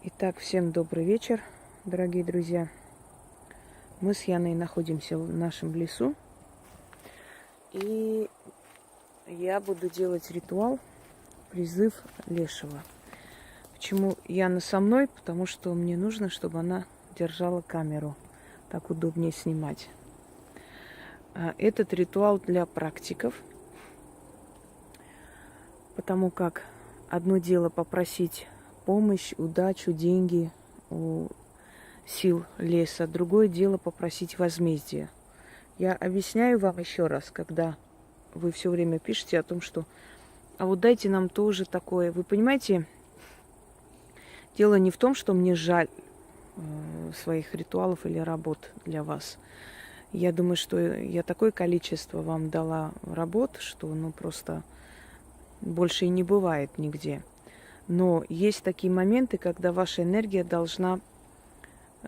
Итак, всем добрый вечер, дорогие друзья. Мы с Яной находимся в нашем лесу. И я буду делать ритуал призыв Лешего. Почему Яна со мной? Потому что мне нужно, чтобы она держала камеру. Так удобнее снимать. Этот ритуал для практиков. Потому как одно дело попросить помощь, удачу, деньги у сил леса. Другое дело попросить возмездия. Я объясняю вам еще раз, когда вы все время пишете о том, что а вот дайте нам тоже такое. Вы понимаете, дело не в том, что мне жаль своих ритуалов или работ для вас. Я думаю, что я такое количество вам дала работ, что просто больше и не бывает нигде. Но есть такие моменты, когда ваша энергия должна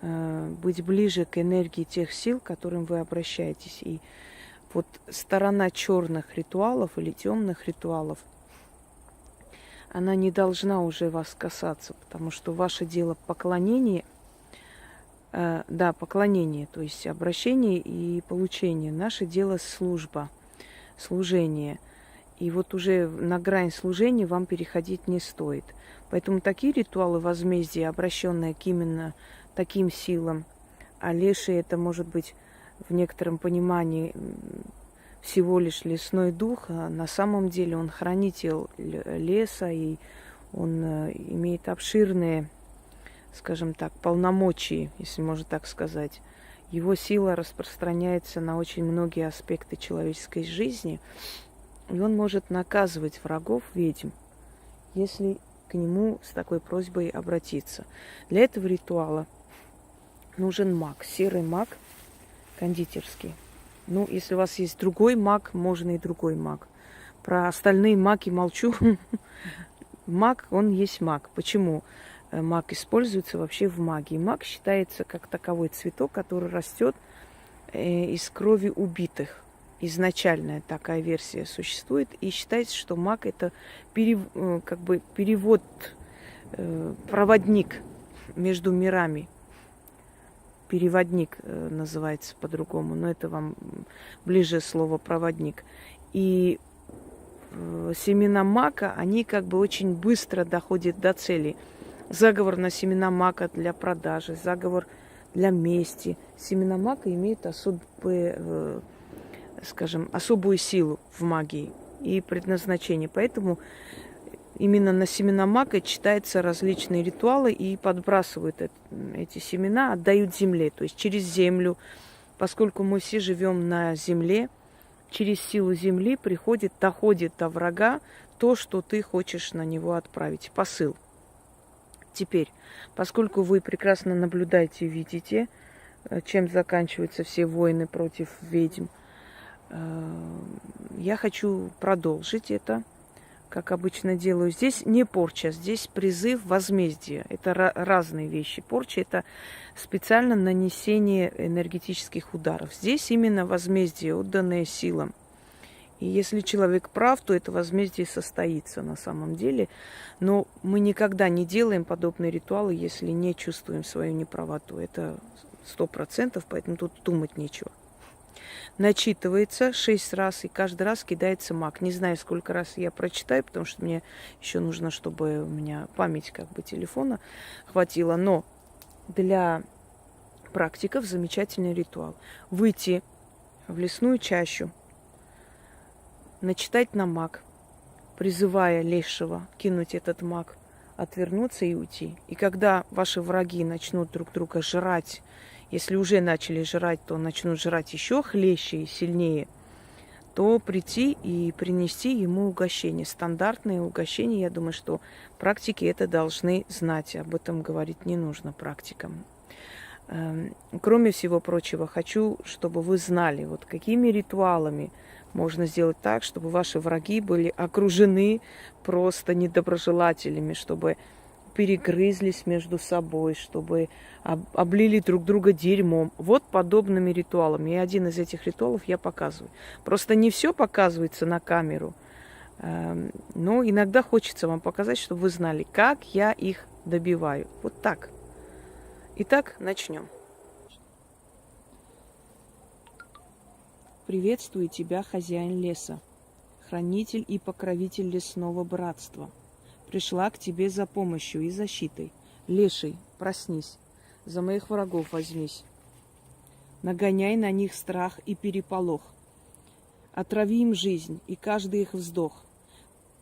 быть ближе к энергии тех сил, к которым вы обращаетесь. И вот сторона черных ритуалов или темных ритуалов, она не должна уже вас касаться, потому что ваше дело поклонение, поклонение, то есть обращение и получение. Наше дело служба, служение. И вот уже на грань служения вам переходить не стоит. Поэтому такие ритуалы возмездия, обращенные к именно таким силам, а леший это может быть в некотором понимании всего лишь лесной дух, а на самом деле он хранитель леса, и он имеет обширные, скажем так, полномочия, если можно так сказать. Его сила распространяется на очень многие аспекты человеческой жизни. И он может наказывать врагов ведьм, если к нему с такой просьбой обратиться. Для этого ритуала нужен маг, серый маг, кондитерский. Если у вас есть другой маг, можно и другой маг. Про остальные маги молчу. Маг, он есть маг. Почему маг используется вообще в магии? Маг считается как таковой цветок, который растет из крови убитых. Изначальная такая версия существует, и считается, что маг это перевод, проводник между мирами. Переводник называется по-другому, но это вам ближе слово проводник. И семена мака, они очень быстро доходят до цели. Заговор на семена мака для продажи, заговор для мести. Семена мака имеют особую силу в магии и предназначение. Поэтому именно на семена мака читаются различные ритуалы и подбрасывают эти семена, отдают земле, то есть через землю. Поскольку мы все живем на земле, через силу земли доходит до врага то, что ты хочешь на него отправить, посыл. Теперь, поскольку вы прекрасно наблюдаете и видите, чем заканчиваются все войны против ведьм, я хочу продолжить это, как обычно делаю. Здесь не порча, здесь призыв возмездия. Это разные вещи. Порча – это специально нанесение энергетических ударов. Здесь именно возмездие, отданное силам. И если человек прав, то это возмездие состоится на самом деле. Но мы никогда не делаем подобные ритуалы, если не чувствуем свою неправоту. Это 100%, поэтому тут думать нечего. Начитывается 6 раз, и каждый раз кидается маг. Не знаю, сколько раз я прочитаю, потому что мне еще нужно, чтобы у меня память телефона хватило. Но для практиков замечательный ритуал. Выйти в лесную чащу, начитать на маг, призывая лешего кинуть этот маг, отвернуться и уйти. И когда ваши враги начнут друг друга жрать, если уже начали жрать, то начнут жрать еще хлеще и сильнее, то прийти и принести ему угощение. Стандартные угощения, я думаю, что практики это должны знать. Об этом говорить не нужно практикам. Кроме всего прочего, хочу, чтобы вы знали, какими ритуалами можно сделать так, чтобы ваши враги были окружены просто недоброжелателями, чтобы перегрызлись между собой, чтобы облили друг друга дерьмом. Вот подобными ритуалами. И один из этих ритуалов я показываю. Просто не все показывается на камеру, но иногда хочется вам показать, чтобы вы знали, как я их добиваю. Вот так. Итак, начнем. Приветствую тебя, хозяин леса, хранитель и покровитель лесного братства. Пришла к тебе за помощью и защитой. Леший, проснись, за моих врагов возьмись. Нагоняй на них страх и переполох. Отрави им жизнь и каждый их вздох.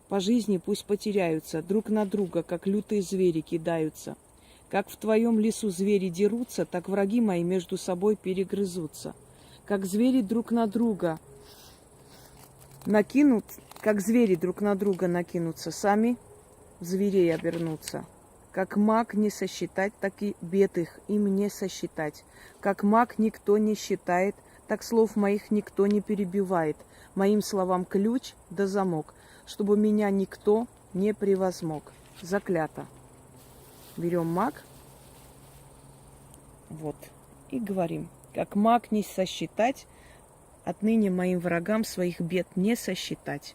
По жизни пусть потеряются, друг на друга, как лютые звери кидаются. Как в твоем лесу звери дерутся, так враги мои между собой перегрызутся. Как звери друг на друга накинутся, сами в зверей обернутся. Как маг не сосчитать, так и бед их им не сосчитать. Как маг никто не считает, так слов моих никто не перебивает. Моим словам ключ да замок, чтобы меня никто не превозмог. Заклято. Берем маг. Вот. И говорим. Как маг не сосчитать, отныне моим врагам своих бед не сосчитать.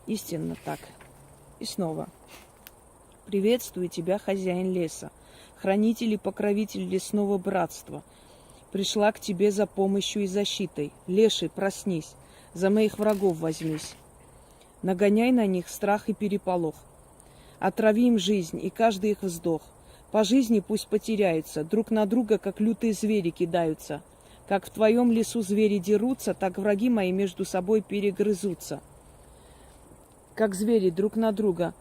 Истинно так. И снова. Приветствую тебя, хозяин леса, хранитель и покровитель лесного братства. Пришла к тебе за помощью и защитой. Леший, проснись, за моих врагов возьмись. Нагоняй на них страх и переполох. Отрави им жизнь и каждый их вздох. По жизни пусть потеряются, друг на друга, как лютые звери кидаются. Как в твоем лесу звери дерутся, так враги мои между собой перегрызутся. Как звери друг на друга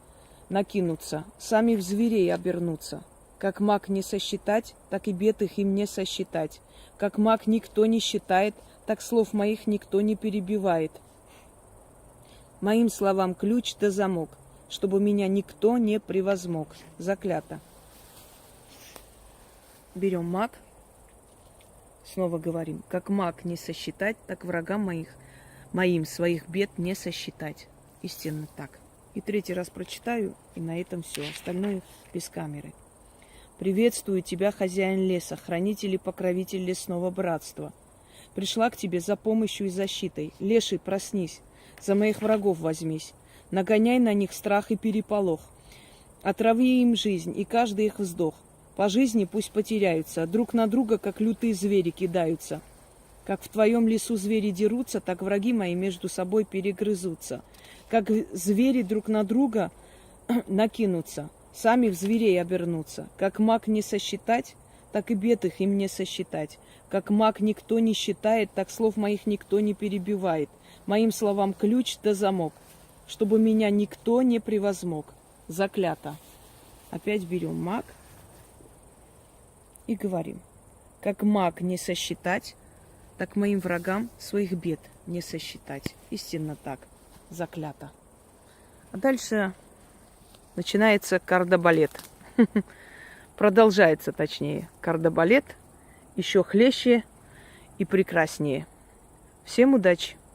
накинутся, сами в зверей обернутся. Как маг не сосчитать, так и бед их им не сосчитать. Как маг никто не считает, так слов моих никто не перебивает. Моим словам ключ да замок, чтобы меня никто не превозмог. Заклято. Берем маг. Снова говорим. Как маг не сосчитать, так врагам моим своих бед не сосчитать. Истинно так. И третий раз прочитаю, и на этом все. Остальное без камеры. Приветствую тебя, хозяин леса, хранитель и покровитель лесного братства. Пришла к тебе за помощью и защитой. Леший, проснись, за моих врагов возьмись. Нагоняй на них страх и переполох. Отрави им жизнь и каждый их вздох. По жизни пусть потеряются, друг на друга, как лютые звери кидаются. Как в твоем лесу звери дерутся, так враги мои между собой перегрызутся. Как звери друг на друга накинутся, сами в зверей обернутся. Как маг не сосчитать, так и бед их им не сосчитать. Как маг никто не считает, так слов моих никто не перебивает. Моим словам ключ да замок, чтобы меня никто не превозмог. Заклято. Опять берем маг и говорим. Как маг не сосчитать, так моим врагам своих бед не сосчитать. Истинно так. Заклято. А дальше начинается кардебалет. Продолжается, точнее, кардебалет еще хлеще и прекраснее. Всем удачи!